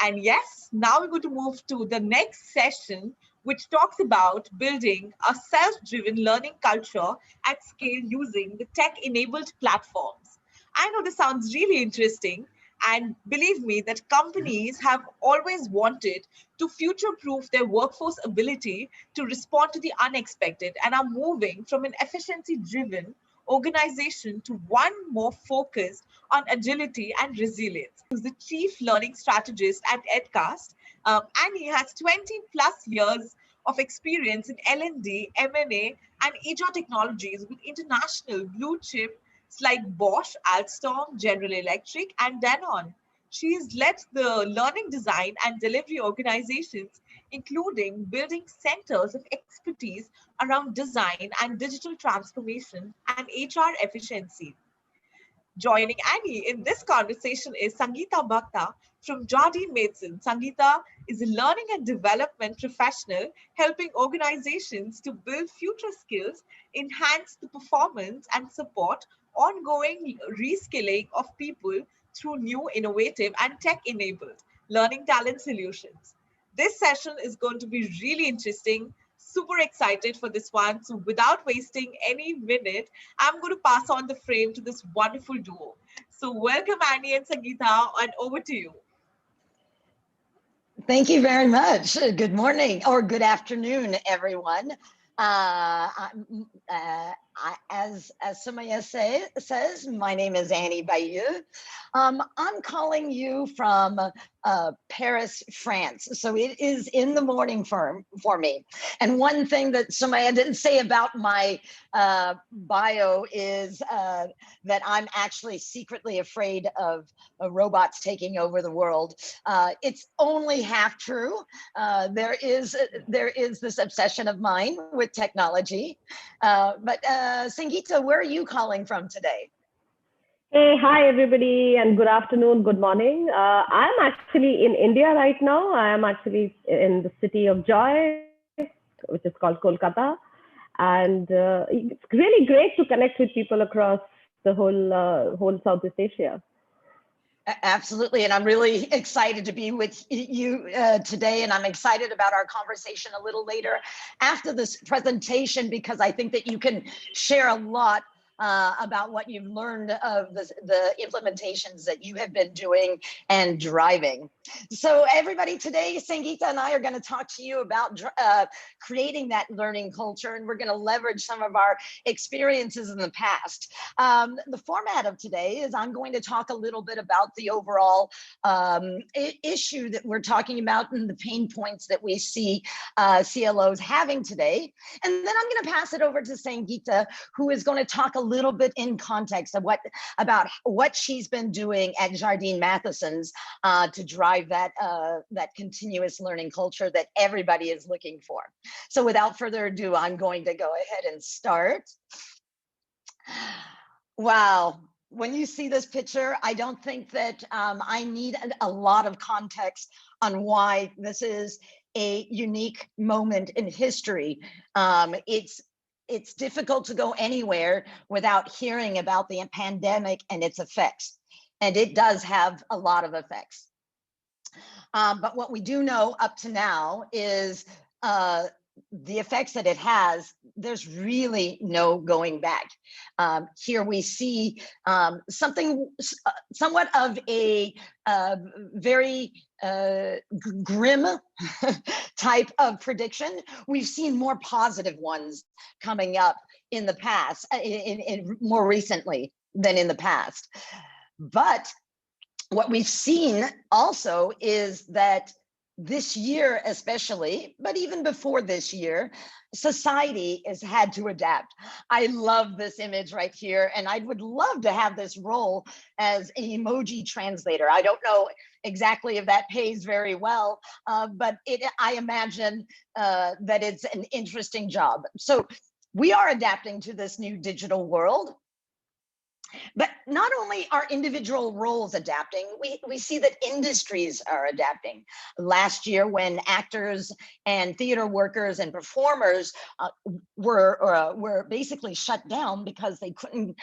And yes, now we're going to move to the next session, which talks about building a self-driven learning culture at scale using the tech-enabled platforms. I know this sounds really interesting, and believe me that companies have always wanted to future-proof their workforce ability to respond to the unexpected and are moving from an efficiency-driven organization to one more focused on agility and resilience. Who's the chief learning strategist at Edcast, and he has 20 plus years of experience in L&D, M&A, and HR technologies with international blue chips like Bosch, Alstom, General Electric, and Danone. She has led the learning design and delivery organizations, including building centers of expertise around design and digital transformation and HR efficiency. Joining Annie in this conversation is Sangeeta Bhakta from Jardine Mason. Sangeeta is a learning and development professional helping organizations to build future skills, enhance the performance, and support ongoing reskilling of people through new, innovative, and tech enabled learning talent solutions. This session is going to be really interesting. Super excited for this one. So, without wasting any minute, I'm going to pass on the frame to this wonderful duo. So, welcome Annie and Sangeeta, and over to you. Thank you very much. Good morning or good afternoon, everyone. As Sumaya says, my name is Annie Bayeux. I'm calling you from Paris, France. So it is in the morning for me. And one thing that Sumaya didn't say about my bio is that I'm actually secretly afraid of robots taking over the world. It's only half true. There is this obsession of mine with technology. But Sangeeta, where are you calling from today? Hey, hi everybody, and good afternoon, good morning. I'm actually in India right now. I am actually in the city of Joy, which is called Kolkata. And it's really great to connect with people across the whole Southeast Asia. Absolutely, and I'm really excited to be with you today, and I'm excited about our conversation a little later after this presentation, because I think that you can share a lot about what you've learned of the implementations that you have been doing and driving. So everybody, today, Sangeeta and I are going to talk to you about creating that learning culture, and we're going to leverage some of our experiences in the past. The format of today is I'm going to talk a little bit about the overall issue that we're talking about and the pain points that we see CLOs having today. And then I'm going to pass it over to Sangeeta, who is going to talk a little bit in context of about what she's been doing at Jardine Matheson's to drive that continuous learning culture that everybody is looking for. So without further ado, I'm going to go ahead and start. Wow. When you see this picture, I don't think that I need a lot of context on why this is a unique moment in history. It's difficult to go anywhere without hearing about the pandemic and its effects. And it does have a lot of effects. But what we do know up to now is the effects that it has, there's really no going back. Here we see something somewhat of a very grim type of prediction. We've seen more positive ones coming up in the past, in more recently than in the past. But what we've seen also is that this year especially, but even before this year, society has had to adapt. I love this image right here, and I would love to have this role as an emoji translator. I don't know exactly if that pays very well, but I imagine that it's an interesting job. So we are adapting to this new digital world. But not only are individual roles adapting, we see that industries are adapting. Last year, when actors and theater workers and performers were basically shut down because they couldn't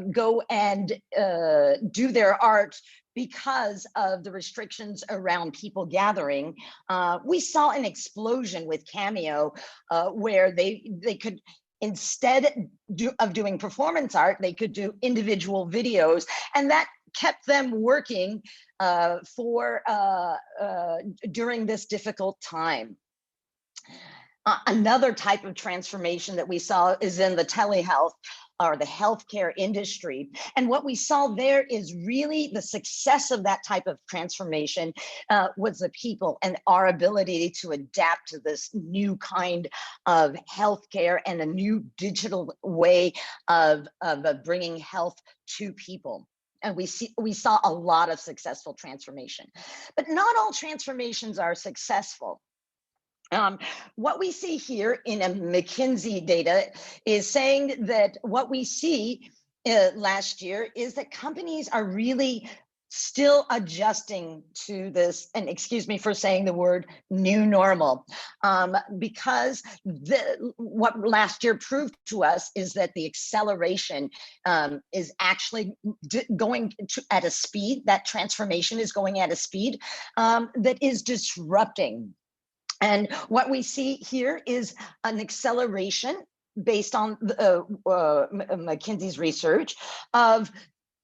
go and do their art because of the restrictions around people gathering, we saw an explosion with Cameo, where they could, instead of doing performance art, they could do individual videos, and that kept them working during this difficult time. Another type of transformation that we saw is in the telehealth or the healthcare industry. And what we saw there is really the success of that type of transformation was the people and our ability to adapt to this new kind of healthcare and a new digital way of bringing health to people. And we saw a lot of successful transformation, but not all transformations are successful. What we see here in a McKinsey data is saying that what we see last year is that companies are really still adjusting to this, and excuse me for saying the word new normal, because what last year proved to us is that the acceleration is actually going at a speed, that transformation is going at a speed that is disrupting. And what we see here is an acceleration based on McKinsey's research of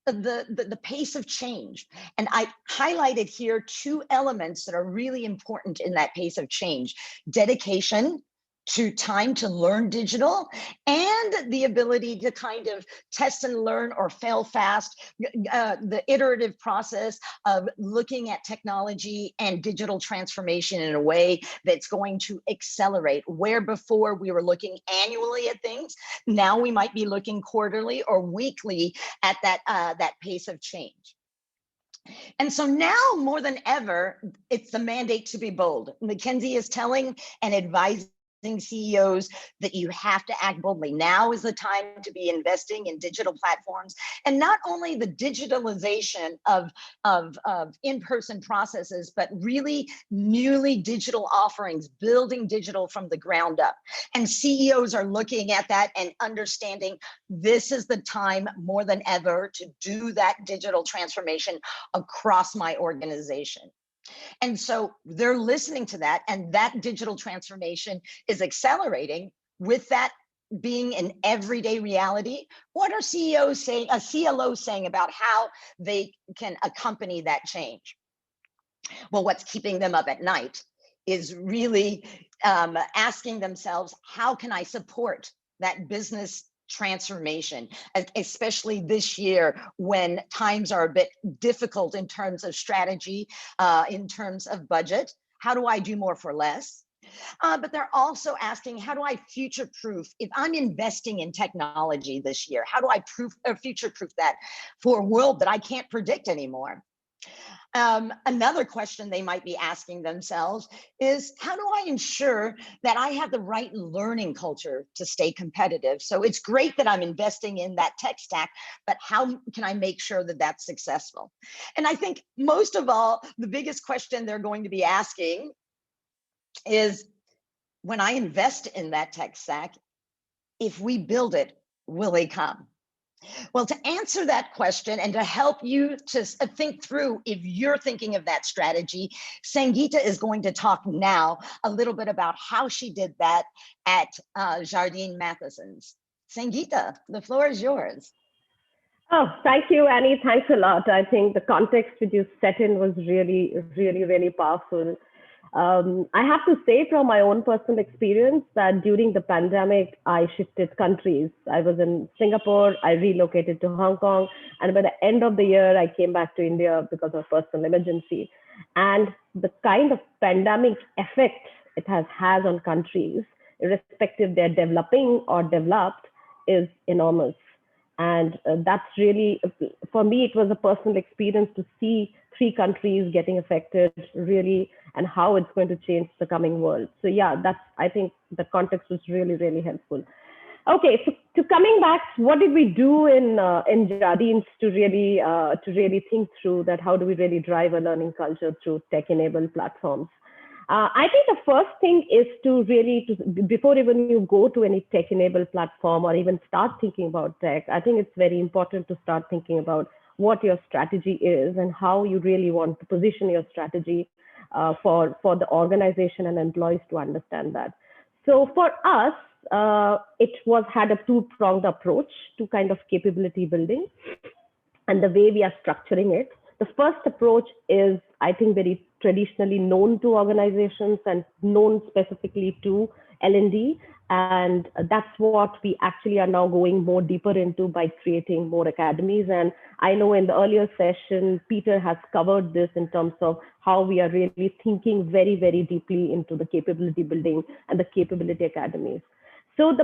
the pace of change. And I highlighted here two elements that are really important in that pace of change: dedication to time to learn digital, and the ability to kind of test and learn or fail fast, the iterative process of looking at technology and digital transformation in a way that's going to accelerate. Where before we were looking annually at things, now we might be looking quarterly or weekly at that pace of change. And so now more than ever, it's the mandate to be bold. McKinsey is telling and advising CEOs that you have to act boldly. Now is the time to be investing in digital platforms, and not only the digitalization of in-person processes, but really newly digital offerings, building digital from the ground up. And CEOs are looking at that and understanding this is the time more than ever to do that digital transformation across my organization. And so they're listening to that, and that digital transformation is accelerating. With that being an everyday reality, what are CEOs saying, a CLO saying about how they can accompany that change? Well, what's keeping them up at night is really asking themselves, how can I support that business transformation, especially this year when times are a bit difficult in terms of strategy, in terms of budget? How do I do more for less? But they're also asking, how do I future-proof? If I'm investing in technology this year, how do I future-proof that for a world that I can't predict anymore? Another question they might be asking themselves is, how do I ensure that I have the right learning culture to stay competitive? So it's great that I'm investing in that tech stack, but how can I make sure that that's successful? And I think most of all, the biggest question they're going to be asking is, when I invest in that tech stack, if we build it, will they come? Well, to answer that question and to help you to think through if you're thinking of that strategy, Sangeeta is going to talk now a little bit about how she did that at Jardine Matheson's. Sangeeta, the floor is yours. Oh, thank you, Annie. Thanks a lot. I think the context which you set in was really, really, really powerful. I have to say from my own personal experience that during the pandemic, I shifted countries. I was in Singapore, I relocated to Hong Kong, and by the end of the year, I came back to India because of personal emergency. And the kind of pandemic effect it has had on countries, irrespective they're developing or developed, is enormous. And that's really, for me, it was a personal experience to see 3 countries getting affected really, and how it's going to change the coming world. So yeah, I think the context was really, really helpful. Okay, so to coming back, what did we do in Jardines to really think through that? How do we really drive a learning culture through tech-enabled platforms? I think the first thing is before even you go to any tech-enabled platform or even start thinking about tech, I think it's very important to start thinking about what your strategy is and how you really want to position your strategy for the organization and employees to understand that. So for us, it had a two-pronged approach to kind of capability building and the way we are structuring it. The first approach is, I think, very traditionally known to organizations and known specifically to L&D. And that's what we actually are now going more deeper into by creating more academies. And I know in the earlier session, Peter has covered this in terms of how we are really thinking very, very deeply into the capability building and the capability academies. So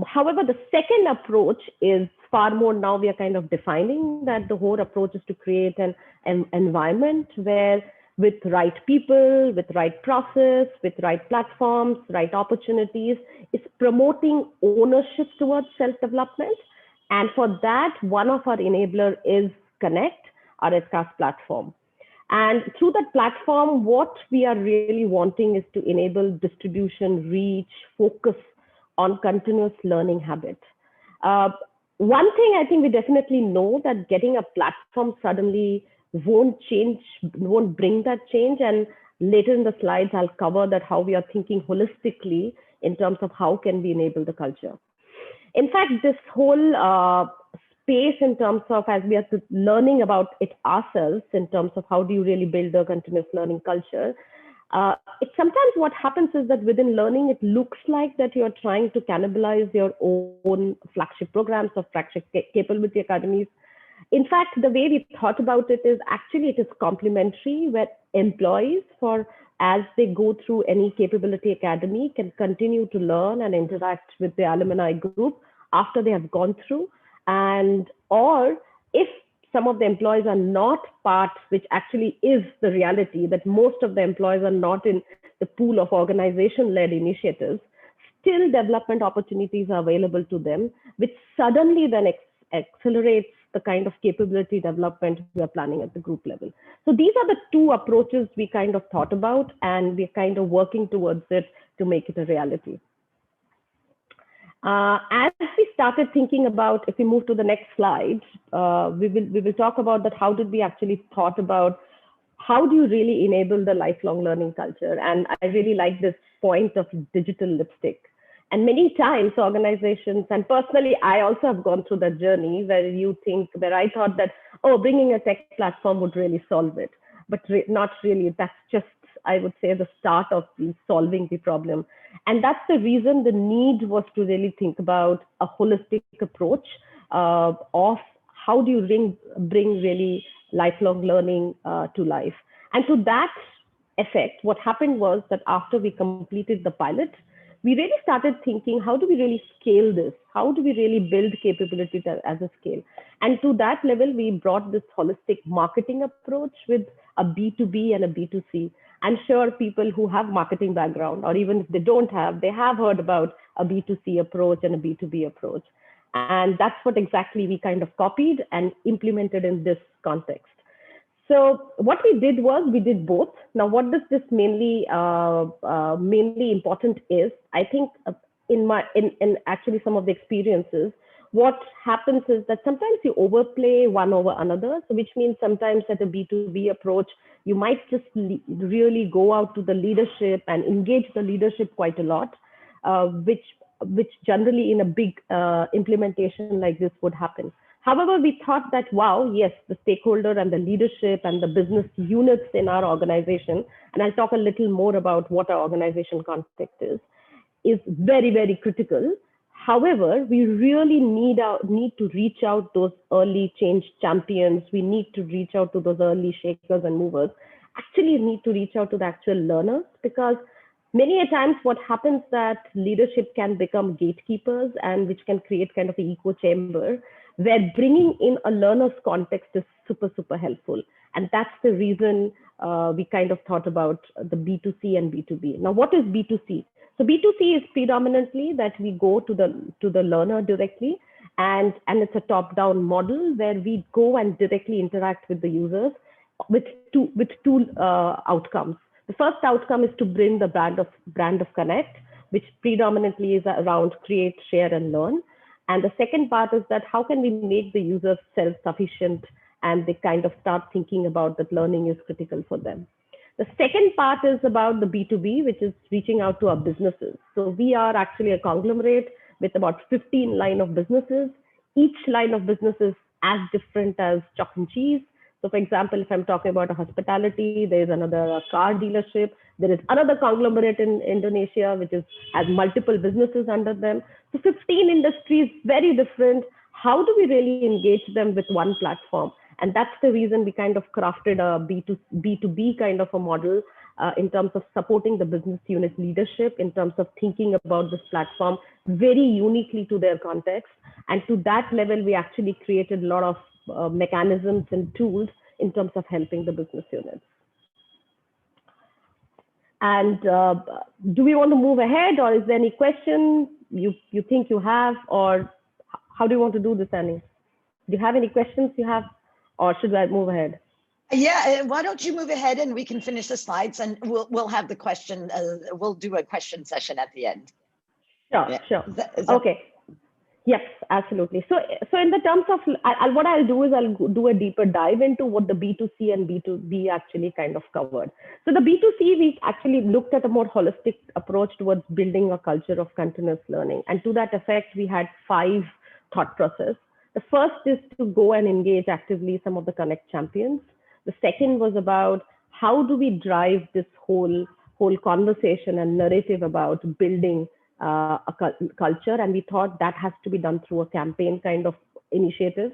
however, the second approach is far more, now we are kind of defining that the whole approach is to create an environment where with right people, with right process, with right platforms, right opportunities, is promoting ownership towards self-development. And for that, one of our enabler is Connect, our EdCast platform. And through that platform, what we are really wanting is to enable distribution, reach, focus on continuous learning habit. One thing I think we definitely know that getting a platform suddenly won't bring that change. And later in the slides, I'll cover that how we are thinking holistically in terms of how can we enable the culture. In fact, this whole space in terms of, as we are learning about it ourselves, in terms of how do you really build a continuous learning culture, sometimes what happens is that within learning, it looks like that you're trying to cannibalize your own flagship programs or flagship capability academies. In fact, the way we thought about it is actually it is complementary, where employees, as they go through any capability academy, can continue to learn and interact with the alumni group after they have gone through. And or if some of the employees are not part, which actually is the reality, that most of the employees are not in the pool of organization-led initiatives, still development opportunities are available to them, which suddenly then accelerates the kind of capability development we are planning at the group level. So these are the two approaches we kind of thought about, and we're kind of working towards it to make it a reality. As we started thinking about, if we move to the next slide, we will talk about that. How did we actually thought about how do you really enable the lifelong learning culture? And I really like this point of digital lipstick. And many times organizations, and personally, I also have gone through that journey where I thought that, oh, bringing a tech platform would really solve it, but not really. That's just, I would say, the start of solving the problem. And that's the reason the need was to really think about a holistic approach of how do you bring really lifelong learning to life. And to that effect, what happened was that after we completed the pilot, we really started thinking, how do we really scale this? How do we really build capability as a scale? And to that level, we brought this holistic marketing approach with a B2B and a B2C. I'm sure people who have marketing background, or even if they don't have, they have heard about a B2C approach and a B2B approach. And that's what exactly we kind of copied and implemented in this context. So what we did was we did both. Now, what does this mainly important is, I think in actually some of the experiences, what happens is that sometimes you overplay one over another. So which means sometimes at a B2B approach, you might just really go out to the leadership and engage the leadership quite a lot, which generally in a big implementation like this would happen. However, we thought that, wow, yes, the stakeholder and the leadership and the business units in our organization, and I'll talk a little more about what our organization context is very, very critical. However, we really need to reach out those early change champions. We need to reach out to those early shakers and movers. Actually, need to reach out to the actual learners, because many a times what happens that leadership can become gatekeepers, and which can create kind of an echo chamber, where bringing in a learner's context is super, super helpful. And that's the reason we kind of thought about the B2C and B2B. Now, what is B2C? So B2C is predominantly that we go to the learner directly, and it's a top-down model where we go and directly interact with the users with two outcomes. The first outcome is to bring the brand of Connect, which predominantly is around create, share, and learn. And the second part is that how can we make the users self-sufficient and they kind of start thinking about that learning is critical for them. The second part is about the B2B, which is reaching out to our businesses. So we are actually a conglomerate with about 15 line of businesses. Each line of business is as different as chalk and cheese. So for example, if I'm talking about a hospitality, there is another car dealership. There is another conglomerate in Indonesia, which has multiple businesses under them. So 15 industries, very different. How do we really engage them with one platform? And that's the reason we kind of crafted a B2B kind of a model in terms of supporting the business unit leadership, in terms of thinking about this platform very uniquely to their context. And to that level, we actually created a lot of mechanisms and tools in terms of helping the business units. And do we want to move ahead, or is there any question you think you have, or how do you want to do this, Annie? Do you have any questions you have, or should I move ahead? Yeah, why don't you move ahead and we can finish the slides, and we'll have the question. We'll do a question session at the end. Sure, Yeah. sure. Is that... Okay. Yes, absolutely. So in the terms of, what I'll do is I'll do a deeper dive into what the B2C and B2B actually kind of covered. So the B2C, we actually looked at a more holistic approach towards building a culture of continuous learning. And to that effect, we had 5 thought process. The first is to go and engage actively some of the Connect champions. The second was about how do we drive this whole conversation and narrative about building a culture, and we thought that has to be done through a campaign kind of initiative.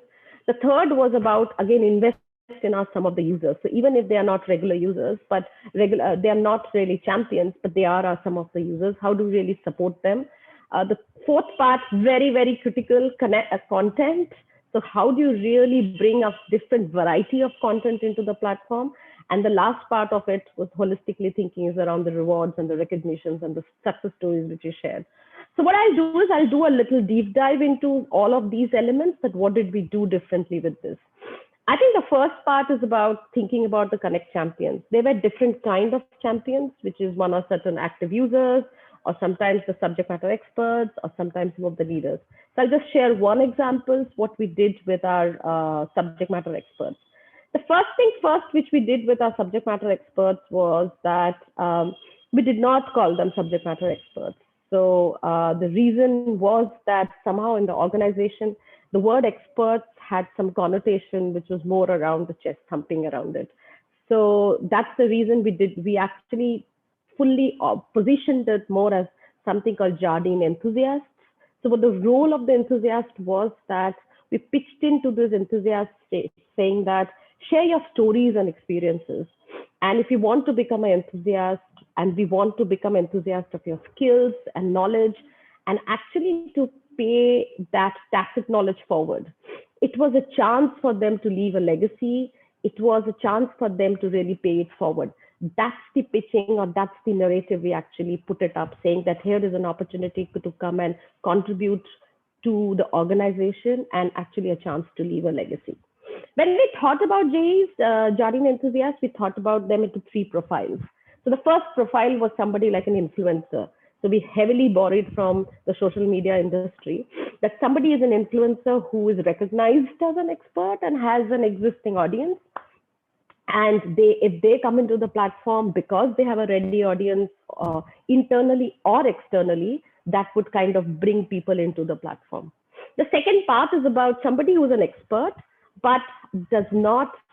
The third was about, again, invest in some of the users. So even if they are not regular users, but they are not really champions, but they are some of the users, how do we really support them? The fourth part, very, very critical, content. So how do you really bring a different variety of content into the platform? And the last part of it was holistically thinking is around the rewards and the recognitions and the success stories which you shared. So what I'll do is I'll do a little deep dive into all of these elements, that what did we do differently with this? I think the first part is about thinking about the Connect champions. There were different kind of champions, which is one or certain active users, or sometimes the subject matter experts, or sometimes some of the leaders. So I'll just share one example, what we did with our subject matter experts. The first thing first, which we did with our subject matter experts, was that we did not call them subject matter experts. So the reason was that somehow in the organization, the word experts had some connotation which was more around the chest thumping around it. So that's the reason we actually fully positioned it more as something called Jardine enthusiasts. So what the role of the enthusiast was that we pitched into this enthusiast saying that share your stories and experiences. And if you want to become an enthusiast, and we want to become enthusiasts of your skills and knowledge, and actually to pay that tacit knowledge forward, it was a chance for them to leave a legacy. It was a chance for them to really pay it forward. That's the pitching, or that's the narrative we actually put it up, saying that here is an opportunity to come and contribute to the organization and actually a chance to leave a legacy. When we thought about JEs, Jardine enthusiasts, we thought about them into 3 profiles. So the first profile was somebody like an influencer. So we heavily borrowed from the social media industry, that somebody is an influencer who is recognized as an expert and has an existing audience. And if they come into the platform because they have a ready audience internally or externally, that would kind of bring people into the platform. The second part is about somebody who's an expert, but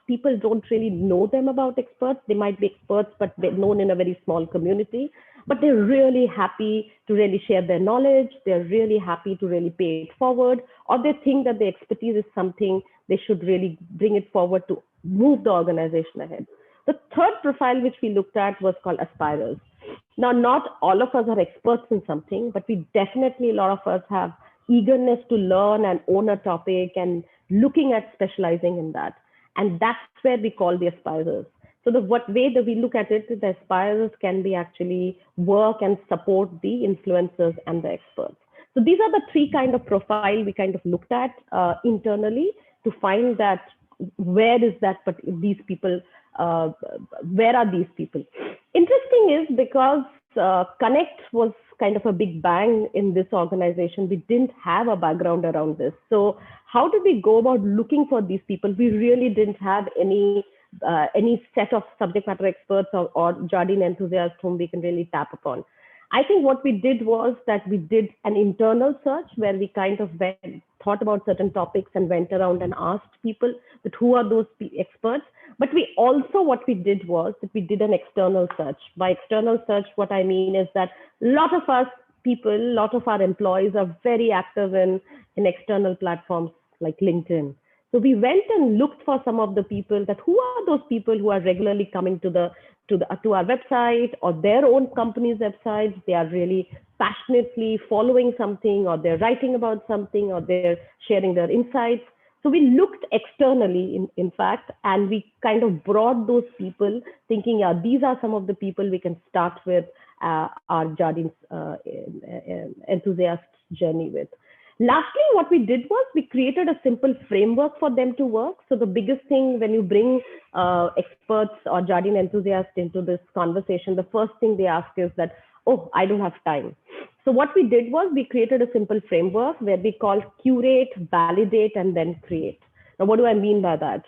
people don't really know them about experts. They might be experts, but they're known in a very small community, but they're really happy to really share their knowledge. They're really happy to really pay it forward, or they think that the expertise is something they should really bring it forward to move the organization ahead. The third profile which we looked at was called aspirers. Now, not all of us are experts in something, but we definitely, a lot of us have eagerness to learn and own a topic and looking at specializing in that. And that's where we call the aspirers. So the way that we look at it, the aspirers can be actually work and support the influencers and the experts. So these are the 3 kind of profile we kind of looked at internally to find that where is that, but these people, where are these people? Interesting is because Connect was kind of a big bang in this organization. We didn't have a background around this. So how did we go about looking for these people? We really didn't have any set of subject matter experts or Jardine enthusiasts whom we can really tap upon. I think what we did was that we did an internal search where we kind of thought about certain topics and went around and asked people that who are those experts. But we also, what we did was that we did an external search. By external search, what I mean is that a lot of us people, a lot of our employees are very active in external platforms like LinkedIn. So we went and looked for some of the people that who are those people who are regularly coming to our website or their own company's websites. They are really passionately following something, or they're writing about something, or they're sharing their insights. So we looked externally, in fact, and we kind of brought those people thinking, yeah, these are some of the people we can start with our Jardine's enthusiast journey with. Lastly, what we did was we created a simple framework for them to work. So the biggest thing when you bring experts or Jardine enthusiasts into this conversation, the first thing they ask is that, oh, I don't have time. So what we did was we created a simple framework where we call curate, validate, and then create. Now, what do I mean by that?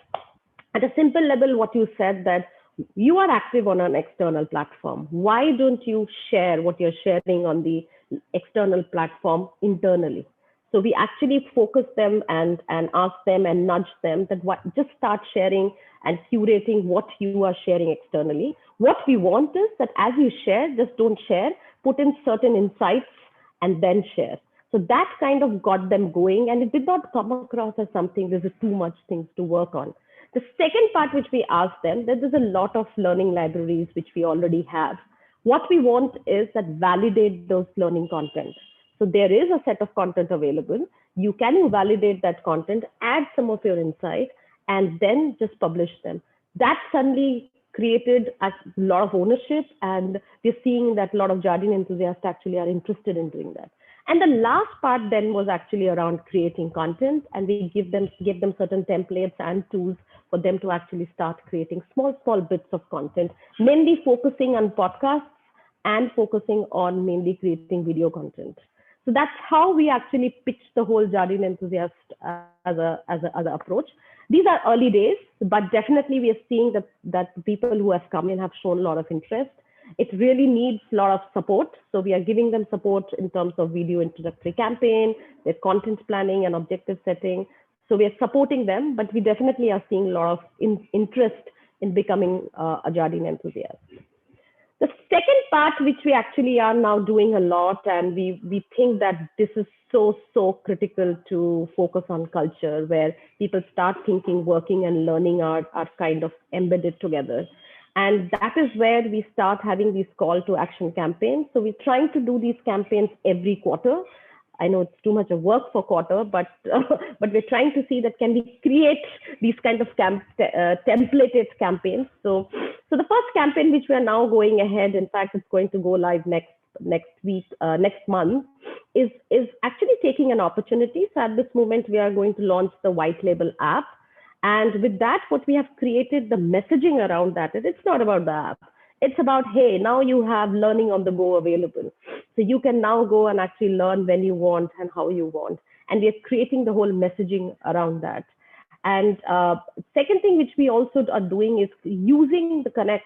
At a simple level, what you said that you are active on an external platform. Why don't you share what you're sharing on the external platform internally? So we actually focus them and ask them and nudge them that just start sharing and curating what you are sharing externally. What we want is that as you share, just don't share, put in certain insights and then share. So that kind of got them going, and it did not come across as something, there's too much things to work on. The second part which we asked them, that there's a lot of learning libraries which we already have. What we want is that validate those learning content. So there is a set of content available. You can validate that content, add some of your insight, and then just publish them. That suddenly created a lot of ownership, and we're seeing that a lot of Jardine enthusiasts actually are interested in doing that. And the last part then was actually around creating content, and we give them certain templates and tools for them to actually start creating small bits of content, mainly focusing on podcasts and focusing on mainly creating video content. So that's how we actually pitched the whole Jardine enthusiast as an approach. These are early days, but definitely we are seeing that people who have come in have shown a lot of interest. It really needs a lot of support. So we are giving them support in terms of video introductory campaign, their content planning and objective setting. So we are supporting them, but we definitely are seeing a lot of interest in becoming a Jardine enthusiast. The second part, which we actually are now doing a lot, and we think that this is so critical to focus on culture, where people start thinking, working, and learning are kind of embedded together. And that is where we start having these call to action campaigns. So we're trying to do these campaigns every quarter. I know it's too much of work for quarter, but we're trying to see that can we create these kind of templated campaigns. So the first campaign which we are now going ahead, in fact, it's going to go live next month, is actually taking an opportunity. So at this moment, we are going to launch the white label app. And with that, what we have created, the messaging around that, it's not about the app. It's about, hey, now you have learning on the go available. So you can now go and actually learn when you want and how you want. And we are creating the whole messaging around that. And second thing which we also are doing is using the Connect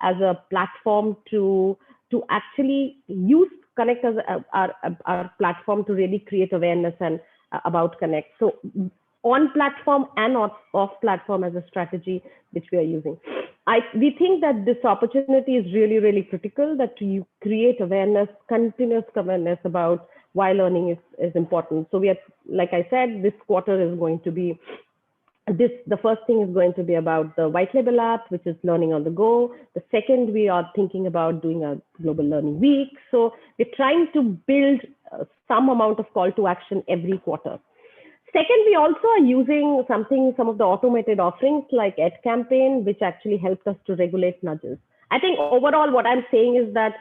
as a platform to actually use Connect as our platform to really create awareness and about Connect. So on platform and off platform as a strategy which we are using. We think that this opportunity is really critical, that you create awareness, continuous awareness about why learning is important. So we are, like I said, this quarter is going to be the first thing is going to be about the white label app, which is learning on the go. The second, we are thinking about doing a global learning week. So we're trying to build some amount of call to action every quarter. Second, we also are using some of the automated offerings like EdCampaign, which actually helps us to regulate nudges. I think overall, what I'm saying is that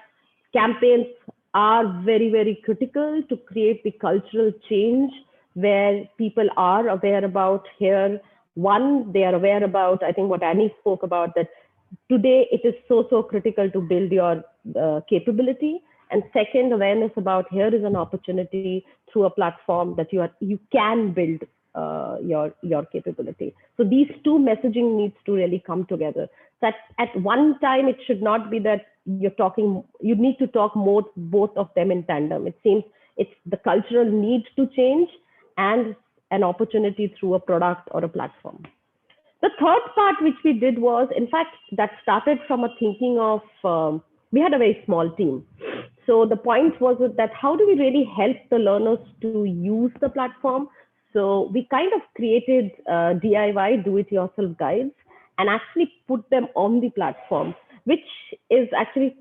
campaigns are very critical to create the cultural change where people are aware about here. One, they are aware about, I think what Annie spoke about, that today it is so critical to build your capability. And second, awareness about here is an opportunity through a platform that you can build your capability. So these two messaging needs to really come together. That at one time, it should not be that you need to talk both of them in tandem. It seems it's the cultural need to change and an opportunity through a product or a platform. The third part which we did was, in fact, that started from a thinking of, we had a very small team. So the point was that how do we really help the learners to use the platform? So we kind of created DIY, do-it-yourself guides, and actually put them on the platform, which is actually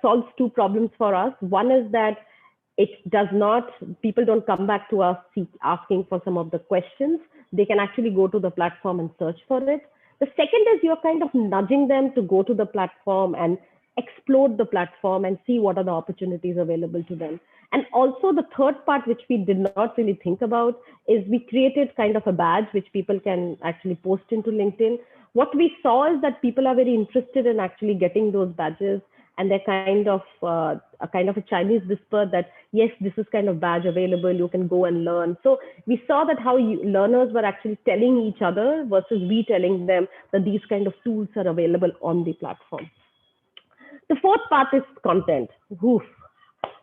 solves two problems for us. One is that people don't come back to us asking for some of the questions. They can actually go to the platform and search for it. The second is you're kind of nudging them to go to the platform and explore the platform and see what are the opportunities available to them. And also the third part, which we did not really think about, is we created kind of a badge which people can actually post into LinkedIn. What we saw is that people are very interested in actually getting those badges, and they're kind of a Chinese whisper that, yes, this is kind of badge available, you can go and learn. So we saw that how learners were actually telling each other versus we telling them that these kind of tools are available on the platform. The fourth part is content. Oof.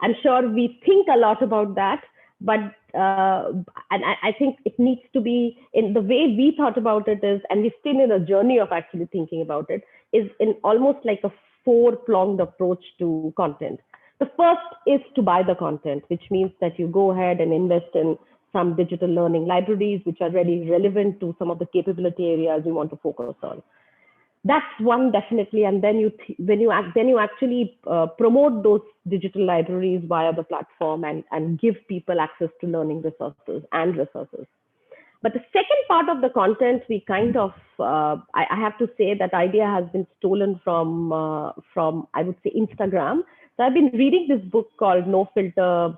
I'm sure we think a lot about that, but and I think it needs to be in the way we thought about it is, and we're still in a journey of actually thinking about it, is in almost like a four-pronged approach to content. The first is to buy the content, which means that you go ahead and invest in some digital learning libraries, which are really relevant to some of the capability areas we want to focus on. That's one, definitely. And then when you actually promote those digital libraries via the platform and give people access to learning resources. But the second part of the content, we kind of, I have to say that idea has been stolen from I would say, Instagram. So I've been reading this book called No Filter,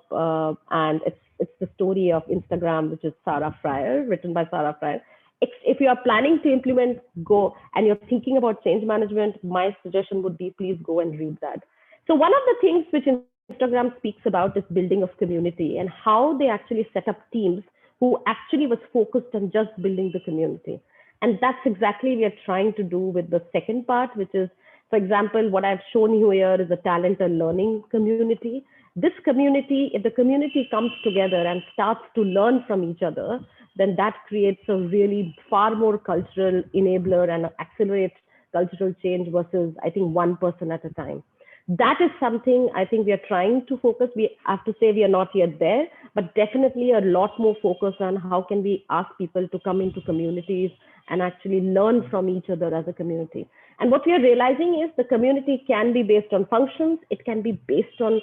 and it's the story of Instagram, which is Sarah Frier, written by Sarah Frier. If you are planning to implement Go and you're thinking about change management, my suggestion would be please go and read that. So one of the things which Instagram speaks about is building of community and how they actually set up teams who actually was focused on just building the community. And that's exactly what we are trying to do with the second part, which is, for example, what I've shown you here is a talent and learning community. This community, if the community comes together and starts to learn from each other, then that creates a really far more cultural enabler and accelerates cultural change versus, I think, one person at a time. That is something I think we are trying to focus. We have to say we are not yet there, but definitely a lot more focus on how can we ask people to come into communities and actually learn from each other as a community. And what we are realizing is the community can be based on functions. It can be based on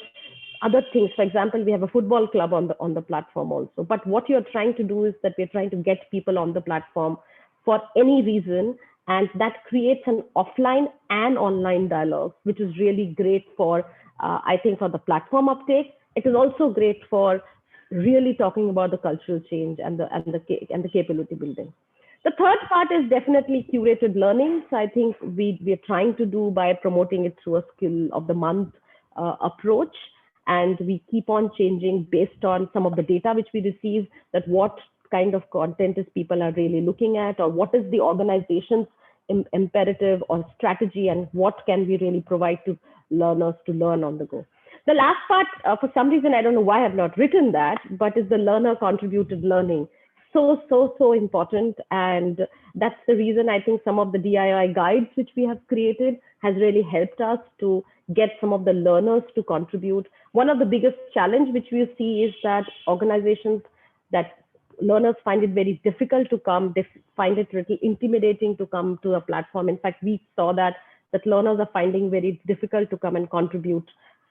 other things. For example, we have a football club on the platform also. But what you're trying to do is that we're trying to get people on the platform for any reason. And that creates an offline and online dialogue, which is really great for, I think, for the platform uptake. It is also great for really talking about the cultural change and the capability building. The third part is definitely curated learning. So I think we're trying to do by promoting it through a skill of the month approach. And we keep on changing based on some of the data which we receive, that what kind of content is people are really looking at, or what is the organization's imperative or strategy, and what can we really provide to learners to learn on the go. The last part, for some reason, I don't know why I've not written that, but is the learner contributed learning. So important. And that's the reason I think some of the DIY guides which we have created has really helped us to get some of the learners to contribute. One of the biggest challenge which we see is that organizations, that learners find it very difficult to come. They find it really intimidating to come to a platform. In fact, we saw that learners are finding very difficult to come and contribute.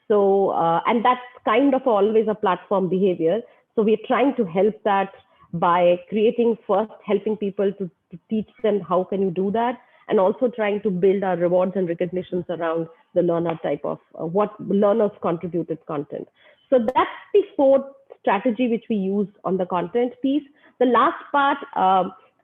So, and that's kind of always a platform behavior. So we're trying to help that by creating first, helping people to teach them how can you do that, and also trying to build our rewards and recognitions around the learner type of what learners contributed content. So that's the fourth strategy which we use on the content piece. The last part,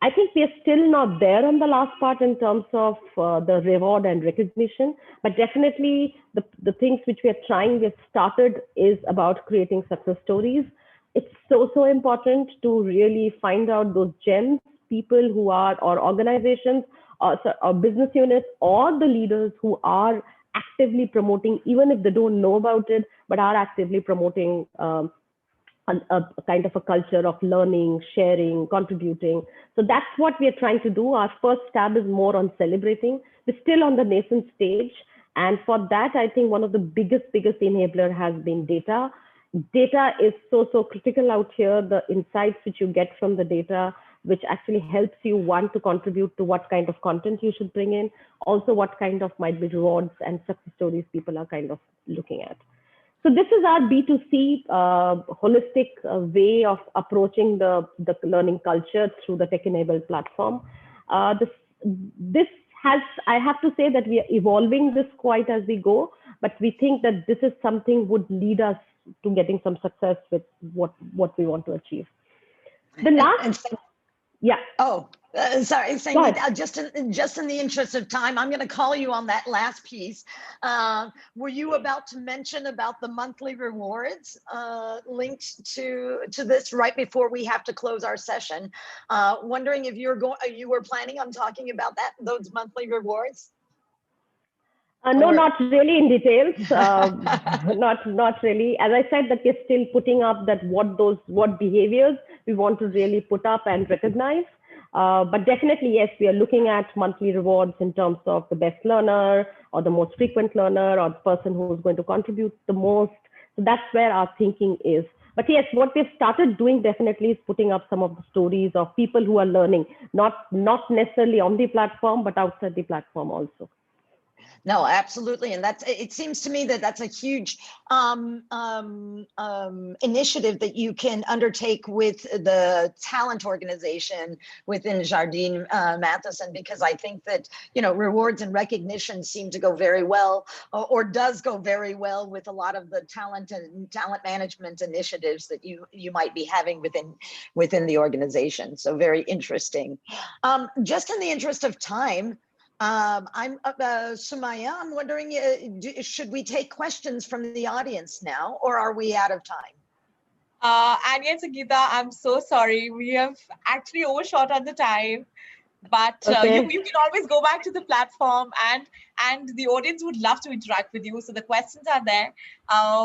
I think we are still not there on the last part in terms of the reward and recognition, but definitely the things which we are trying, we have started is about creating success stories. It's so important to really find out those gems, people who are, or organizations, or business units, or the leaders who are actively promoting, even if they don't know about it, but are actively promoting a kind of a culture of learning, sharing, contributing. So that's what we are trying to do. Our first tab is more on celebrating. We're still on the nascent stage. And for that, I think one of the biggest enabler has been data. Data is so critical out here. The insights which you get from the data, which actually helps you, one, to contribute to what kind of content you should bring in, also what kind of might be rewards and success stories people are kind of looking at. So this is our B2C holistic way of approaching the learning culture through the tech-enabled platform. This has, I have to say that we are evolving this quite as we go, but we think that this is something would lead us to getting some success with what we want to achieve. The last, yeah. Oh, sorry, Sangeeta, just in the interest of time, I'm going to call you on that last piece. Were you about to mention about the monthly rewards linked to this right before we have to close our session? Wondering if you were planning on talking about those monthly rewards? No, not really in details. Not really. As I said, that we're still putting up that what behaviors we want to really put up and recognize. But definitely, yes, we are looking at monthly rewards in terms of the best learner or the most frequent learner or the person who is going to contribute the most. So that's where our thinking is. But yes, what we've started doing definitely is putting up some of the stories of people who are learning, not necessarily on the platform, but outside the platform also. No, absolutely. And it seems to me that that's a huge initiative that you can undertake with the talent organization within Jardine Matheson, because I think that, rewards and recognition seem to go very well, or does go very well with a lot of the talent and talent management initiatives that you might be having within the organization. So very interesting. Just in the interest of time, Sumaya, I'm wondering, should we take questions from the audience now, or are we out of time? Annie and Sangeeta, I'm so sorry. We have actually overshot on the time, but okay. You can always go back to the platform, and the audience would love to interact with you. So the questions are there.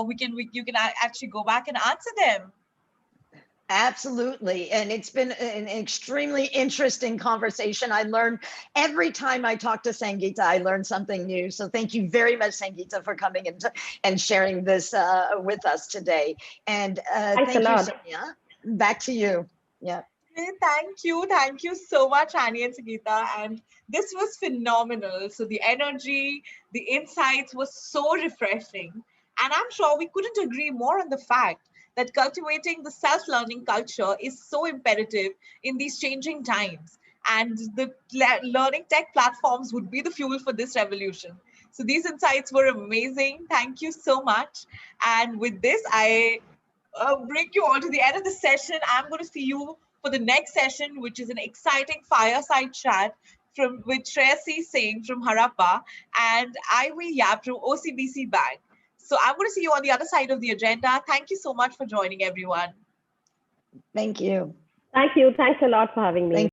You can actually go back and answer them. Absolutely. And it's been an extremely interesting conversation. I learn every time I talk to Sangeeta, I learn something new. So thank you very much, Sangeeta, for coming and sharing this with us today. And thank you, Sonia. Back to you. Yeah. Thank you so much, Annie and Sangeeta. And this was phenomenal. So the energy, the insights was so refreshing. And I'm sure we couldn't agree more on the fact that cultivating the self-learning culture is so imperative in these changing times. And the learning tech platforms would be the fuel for this revolution. So these insights were amazing. Thank you so much. And with this, I bring you all to the end of the session. I'm going to see you for the next session, which is an exciting fireside chat with Shreyasi Singh from Harappa and Ivy Yap from OCBC Bank. So I'm going to see you on the other side of the agenda. Thank you so much for joining, everyone. Thank you. Thank you. Thanks a lot for having me.